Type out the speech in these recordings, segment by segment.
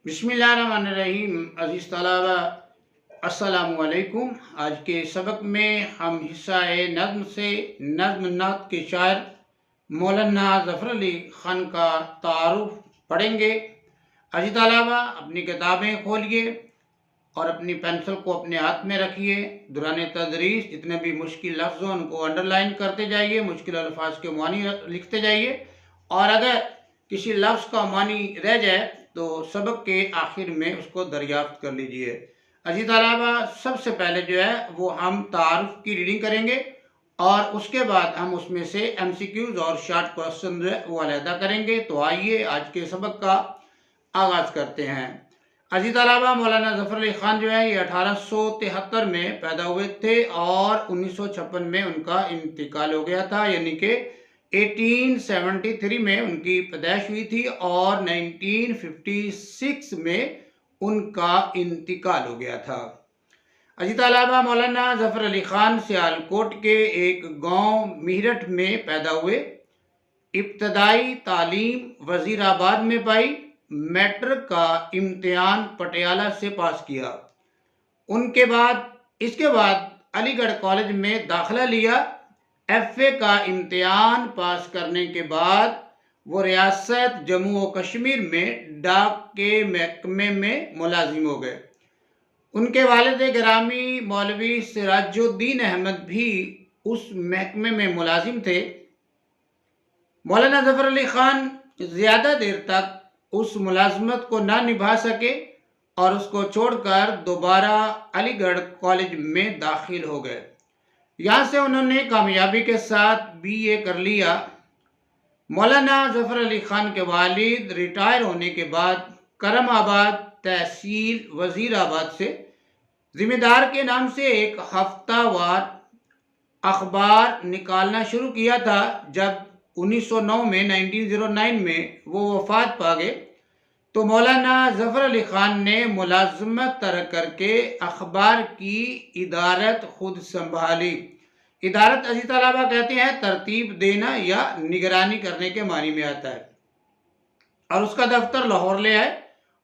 بسم اللہ الرحمن الرحیم۔ عزیز طلبہ، السلام علیکم۔ آج کے سبق میں ہم حصہ نظم سے نظم نعت کے شاعر مولانا ظفر علی خان کا تعارف پڑھیں گے۔ عزیز طلبہ، اپنی کتابیں کھولیے اور اپنی پینسل کو اپنے ہاتھ میں رکھیے۔ دوران تدریس جتنے بھی مشکل لفظ ہیں ان کو انڈر لائن کرتے جائیے، مشکل الفاظ کے معنی لکھتے جائیے، اور اگر کسی لفظ کا معنی رہ جائے تو سبق کے آخر میں اس کو دریافت کر لیجئے۔ عزیز طلبہ، سب سے پہلے وہ ہم تعارف کی ریڈنگ کریں گے اور اس کے بعد ہم اس میں سے ایم سی کیوز اور شارٹ کوسچن وہ علیحدہ کریں گے۔ تو آئیے آج کے سبق کا آغاز کرتے ہیں۔ عزیز طلبہ، مولانا ظفر علی خان یہ 1873 میں پیدا ہوئے تھے اور 1956 میں ان کا انتقال ہو گیا تھا، یعنی کہ 1873 میں ان کی پیدائش ہوئی تھی اور 1956 میں ان کا انتقال ہو گیا تھا۔ عزیز طلبہ، مولانا ظفر علی خان سیالکوٹ کے ایک گاؤں میرٹھ میں پیدا ہوئے۔ ابتدائی تعلیم وزیر آباد میں پائی، میٹرک کا امتحان پٹیالہ سے پاس کیا۔ اس کے بعد علی گڑھ کالج میں داخلہ لیا۔ ایف اے کا امتحان پاس کرنے کے بعد وہ ریاست جموں و کشمیر میں ڈاک کے محکمے میں ملازم ہو گئے۔ ان کے والد گرامی مولوی سراج الدین احمد بھی اس محکمے میں ملازم تھے۔ مولانا ظفر علی خان زیادہ دیر تک اس ملازمت کو نہ نبھا سکے اور اس کو چھوڑ کر دوبارہ علی گڑھ کالج میں داخل ہو گئے۔ یہاں سے انہوں نے کامیابی کے ساتھ بی اے کر لیا۔ مولانا ظفر علی خان کے والد ریٹائر ہونے کے بعد کرم آباد تحصیل وزیر آباد سے ذمہ دار کے نام سے ایک ہفتہ وار اخبار نکالنا شروع کیا تھا۔ جب 1909 میں وہ وفات پا گئے تو مولانا ظفر علی خان نے ملازمت ترک کر کے اخبار کی ادارت خود سنبھالی۔ ادارت عزیز طلبہ کہتے ہیں ترتیب دینا یا نگرانی کرنے کے معنی میں آتا ہے، اور اس کا دفتر لاہور لے آئے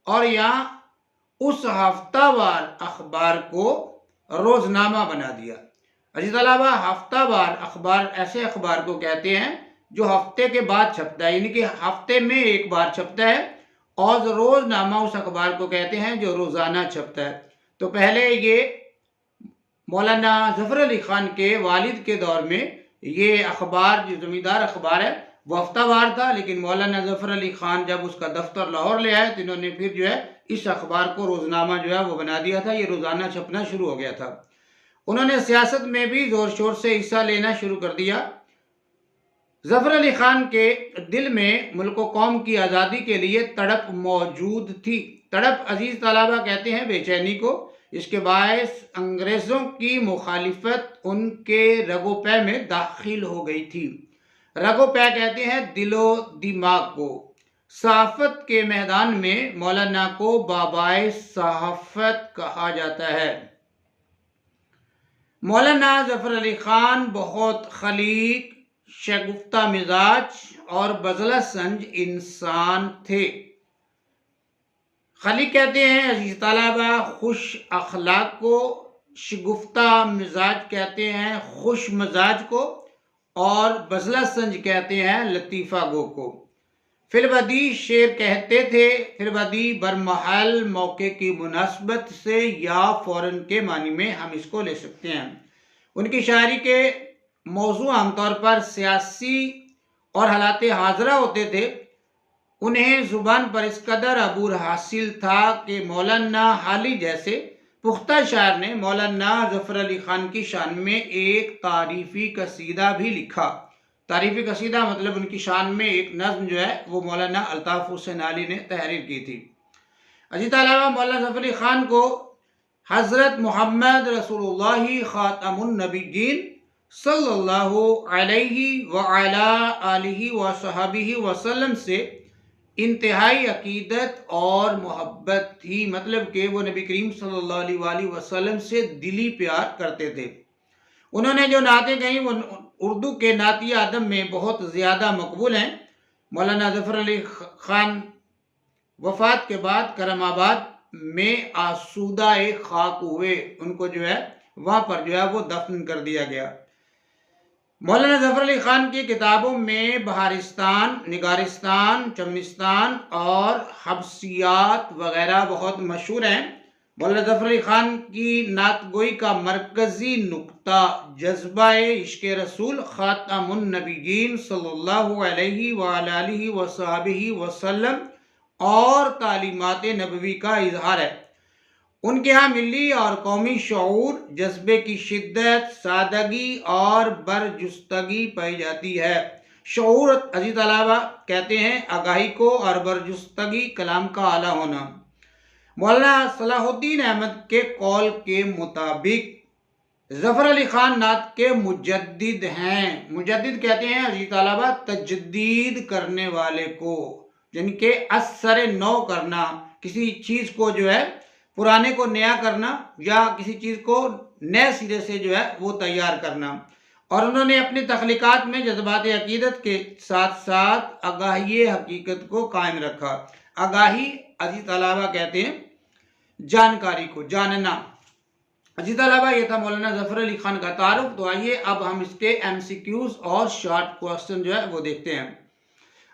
اور یہاں اس ہفتہ وار اخبار کو روزنامہ بنا دیا۔ عزیز طلبہ، ہفتہ وار اخبار ایسے اخبار کو کہتے ہیں جو ہفتے کے بعد چھپتا ہے، یعنی کہ ہفتے میں ایک بار چھپتا ہے، اور روزنامہ اس اخبار کو کہتے ہیں جو روزانہ چھپتا ہے۔ تو پہلے یہ مولانا ظفر علی خان کے والد کے دور میں یہ اخبار جو زمیندار اخبار ہے وہ ہفتہ وار تھا، لیکن مولانا ظفر علی خان جب اس کا دفتر لاہور لے آئے تو انہوں نے پھر اس اخبار کو روزنامہ وہ بنا دیا تھا، یہ روزانہ چھپنا شروع ہو گیا تھا۔ انہوں نے سیاست میں بھی زور شور سے حصہ لینا شروع کر دیا۔ ظفر علی خان کے دل میں ملک و قوم کی آزادی کے لیے تڑپ موجود تھی۔ تڑپ عزیز طلبہ کہتے ہیں بے چینی کو، اس کے باعث انگریزوں کی مخالفت ان کے رگ و پے میں داخل ہو گئی تھی۔ رگ و پے کہتے ہیں دل و دماغ کو۔ صحافت کے میدان میں مولانا کو بابائے صحافت کہا جاتا ہے۔ مولانا ظفر علی خان بہت خلیق، شگفتہ مزاج اور بذلہ سنج انسان تھے۔ خلیق کہتے ہیں عزیز طلبہ خوش اخلاق کو، شگفتہ مزاج کہتے ہیں خوش مزاج کو، اور بذلہ سنج کہتے ہیں لطیفہ گو کو۔ فی البدیہہ شعر کہتے تھے، فی البدیہہ برمحل موقع کی مناسبت سے یا فوراً کے معنی میں ہم اس کو لے سکتے ہیں۔ ان کی شاعری کے موضوع عام طور پر سیاسی اور حالات حاضرہ ہوتے تھے۔ انہیں زبان پر اس قدر عبور حاصل تھا کہ مولانا حالی جیسے پختہ شاعر نے مولانا ظفر علی خان کی شان میں ایک تعریفی قصیدہ بھی لکھا۔ تعریفی قصیدہ مطلب ان کی شان میں ایک نظم وہ مولانا الطاف حسین علی نے تحریر کی تھی۔ عزیز طلبہ، مولانا ظفر علی خان کو حضرت محمد رسول اللہ خاتم النبیین صلی اللہ علیہ وعلا آلہ وصحبہ وسلم سے انتہائی عقیدت اور محبت تھی، مطلب کہ وہ نبی کریم صلی اللہ علیہ وآلہ وسلم سے دلی پیار کرتے تھے۔ انہوں نے جو نعتیں کہیں وہ اردو کے نعتیہ ادب میں بہت زیادہ مقبول ہیں۔ مولانا ظفر علی خان وفات کے بعد کرم آباد میں آسودہ خاک ہوئے، ان کو جو ہے وہاں پر جو ہے وہ دفن کر دیا گیا۔ مولانا ظفر علی خان کی کتابوں میں بہارستان، نگارستان، چمنستان اور حبسیات وغیرہ بہت مشہور ہیں۔ مولانا ظفر علی خان کی نعت گوئی کا مرکزی نقطہ جذبہ عشق رسول خاتم النبیین صلی اللہ علیہ وآلہ وصحبہ وسلم اور تعلیمات نبوی کا اظہار ہے۔ ان کے ہاں ملی اور قومی شعور، جذبے کی شدت، سادگی اور برجستگی پائی جاتی ہے۔ شعور، عزیز طلبہ، کہتے ہیں آگاہی کو، اور برجستگی کلام کا اعلیٰ ہونا۔ مولانا صلاح الدین احمد کے قول کے مطابق ظفر علی خان نعت کے مجدد ہیں۔ مجدد کہتے ہیں عزیز طلبہ تجدید کرنے والے کو، یعنی کہ اثر نو کرنا، کسی چیز کو جو ہے پرانے کو نیا کرنا، یا کسی چیز کو نئے سرے سے جو ہے وہ تیار کرنا۔ اور انہوں نے اپنی تخلیقات میں جذبات عقیدت کے ساتھ ساتھ آگاہی حقیقت کو قائم رکھا۔ آگاہی، عزیز طلبہ، کہتے ہیں جانکاری کو، جاننا۔ عزیز طلبہ، یہ تھا مولانا ظفر علی خان کا تعارف۔ تو آئیے اب ہم اس کے MCQs اور شارٹ کوسچن جو ہے وہ دیکھتے ہیں۔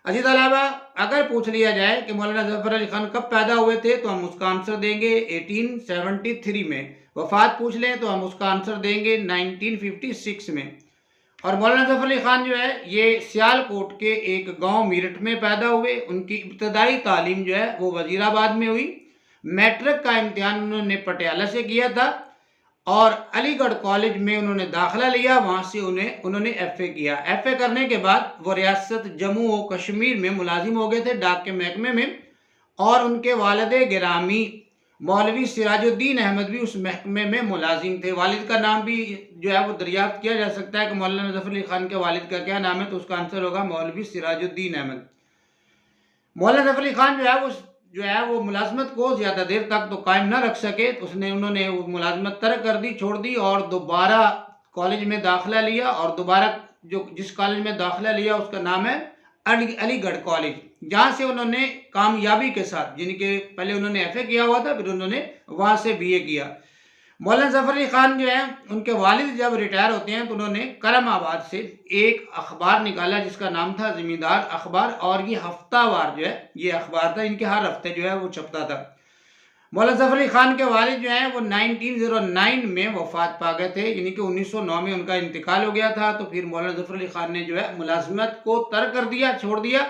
عزیز طلبہ، اگر پوچھ لیا جائے کہ مولانا ظفر علی خان کب پیدا ہوئے تھے تو ہم اس کا آنسر دیں گے 1873 میں۔ وفات پوچھ لیں تو ہم اس کا آنسر دیں گے 1956 میں۔ اور مولانا ظفر علی خان جو ہے یہ سیالکوٹ کے ایک گاؤں میرٹھ میں پیدا ہوئے۔ ان کی ابتدائی تعلیم جو ہے وہ وزیر آباد میں ہوئی۔ میٹرک کا امتحان انہوں نے پٹیالہ سے کیا تھا، اور علی گڑھ کالج میں انہوں نے داخلہ لیا، وہاں سے انہوں نے FA کیا۔ FA کرنے کے بعد وہ ریاست جموں و کشمیر میں ملازم ہو گئے تھے، ڈاک کے محکمے میں، اور ان کے والد گرامی مولوی سراج الدین احمد بھی اس محکمے میں ملازم تھے۔ والد کا نام بھی جو ہے وہ دریافت کیا جا سکتا ہے کہ مولانا ظفر علی خان کے والد کا کیا نام ہے، تو اس کا آنسر ہوگا مولوی سراج الدین احمد۔ مولانا ظفر علی خان جو ہے وہ ملازمت کو زیادہ دیر تک تو قائم نہ رکھ سکے، تو انہوں نے وہ ملازمت ترک کر دی، چھوڑ دی، اور دوبارہ کالج میں داخلہ لیا۔ اور دوبارہ جس کالج میں داخلہ لیا اس کا نام ہے علی گڑھ کالج، جہاں سے انہوں نے کامیابی کے ساتھ، یعنی کہ پہلے انہوں نے FA کیا ہوا تھا، پھر انہوں نے وہاں سے BA کیا۔ مولانا ظفر علی خان جو ہے ان کے والد جب ریٹائر ہوتے ہیں تو انہوں نے کرم آباد سے ایک اخبار نکالا جس کا نام تھا زمیندار اخبار، اور یہ ہفتہ وار جو ہے یہ اخبار تھا، ان کے ہر ہفتے جو ہے وہ چھپتا تھا۔ مولانا ظفر علی خان کے والد جو ہیں وہ 1909 میں وفات پا گئے تھے، یعنی کہ 1909 میں ان کا انتقال ہو گیا تھا۔ تو پھر مولانا ظفر علی خان نے جو ہے ملازمت کو ترک کر دیا، چھوڑ دیا،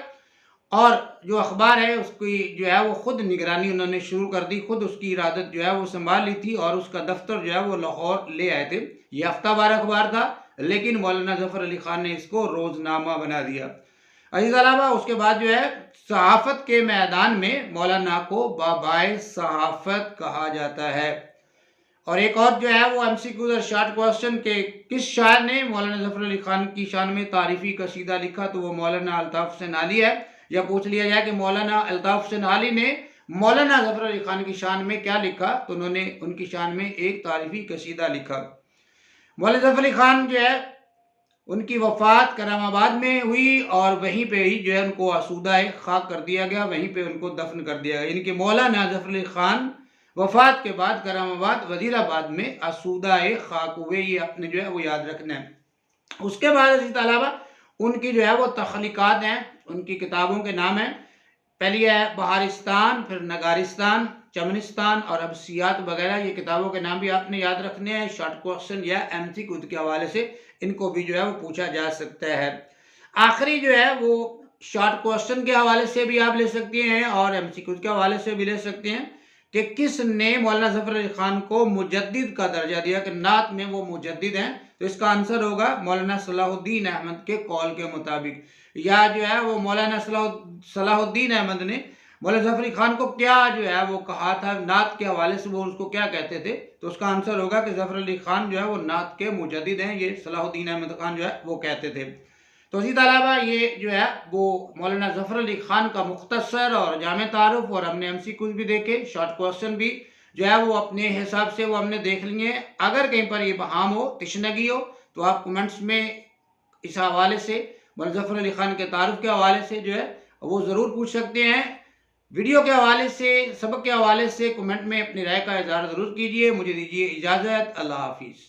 اور جو اخبار ہے اس کی جو ہے وہ خود نگرانی انہوں نے شروع کر دی، خود اس کی ارادت جو ہے وہ سنبھال لی تھی، اور اس کا دفتر جو ہے وہ لاہور لے آئے تھے۔ یہ ہفتہ وار اخبار تھا، لیکن مولانا ظفر علی خان نے اس کو روزنامہ بنا دیا۔ عزیز طلبہ، اس کے بعد جو ہے صحافت کے میدان میں مولانا کو بابائے صحافت کہا جاتا ہے۔ اور ایک اور جو ہے وہ MCQ اور شارٹ کوسچن کے کس شاعر نے مولانا ظفر علی خان کی شان میں تعریفی قصیدہ لکھا، تو وہ مولانا الطاف حسین علی ہے۔ یا پوچھ لیا جائے کہ مولانا الطاف حسین علی نے مولانا ظفر علی خان کی شان میں کیا لکھا، تو انہوں نے ان کی شان میں ایک تعریفی قصیدہ لکھا۔ مولانا ظفر علی خان جو ہے ان کی وفات کرم آباد میں ہوئی، اور وہیں پہ ہی جو ہے ان کو آسودہ خاک کر دیا گیا، وہیں پہ ان کو دفن کر دیا گیا، یعنی کہ مولانا ظفر علی خان وفات کے بعد کرم آباد وزیر آباد میں آسودہ خاک ہوئے۔ یہ اپنے جو ہے وہ یاد رکھنا ہے۔ اس کے بعد عزیز طلبہ ان کی جو ہے وہ تخلیقات ہیں، ان کی کتابوں کے نام ہیں۔ پہلی ہے بہارستان، پھر نگارستان، چمنستان اور حبسیات وغیرہ، یہ کتابوں کے نام بھی آپ نے یاد رکھنے ہیں۔ شارٹ کوسچن یا MCQ کے حوالے سے ان کو بھی جو ہے وہ پوچھا جا سکتا ہے۔ آخری جو ہے وہ شارٹ کوسچن کے حوالے سے بھی آپ لے سکتے ہیں، اور MCQ کے حوالے سے بھی لے سکتے ہیں کہ کس نے مولانا ظفر علی خان کو مجدد کا درجہ دیا، کہ نعت میں وہ مجدد ہیں، تو اس کا آنسر ہوگا مولانا صلاح الدین احمد کے قول کے مطابق۔ یا جو ہے وہ مولانا صلاح الدین احمد نے مولانا ظفر علی خان کو کیا جو ہے وہ کہا تھا نعت کے حوالے سے، وہ اس کو کیا کہتے تھے، تو اس کا آنسر ہوگا کہ ظفر علی خان جو ہے وہ نعت کے مجدد ہیں، یہ صلاح الدین احمد خان جو ہے وہ کہتے تھے۔ تو اسی طلبہ یہ جو ہے وہ مولانا ظفر علی خان کا مختصر اور جامع تعارف، اور ہم نے MCQ بھی دیکھے، شارٹ کوسچن بھی جو ہے وہ اپنے حساب سے وہ ہم نے دیکھ لیے ہیں۔ اگر کہیں پر یہ بہام ہو، تشنگی ہو، تو آپ کمنٹس میں اس حوالے سے مولانا ظفر علی خان کے تعارف کے حوالے سے جو ہے وہ ضرور پوچھ سکتے ہیں۔ ویڈیو کے حوالے سے، سبق کے حوالے سے کمنٹ میں اپنی رائے کا اظہار ضرور کیجیے۔ مجھے دیجیے اجازت، اللہ حافظ۔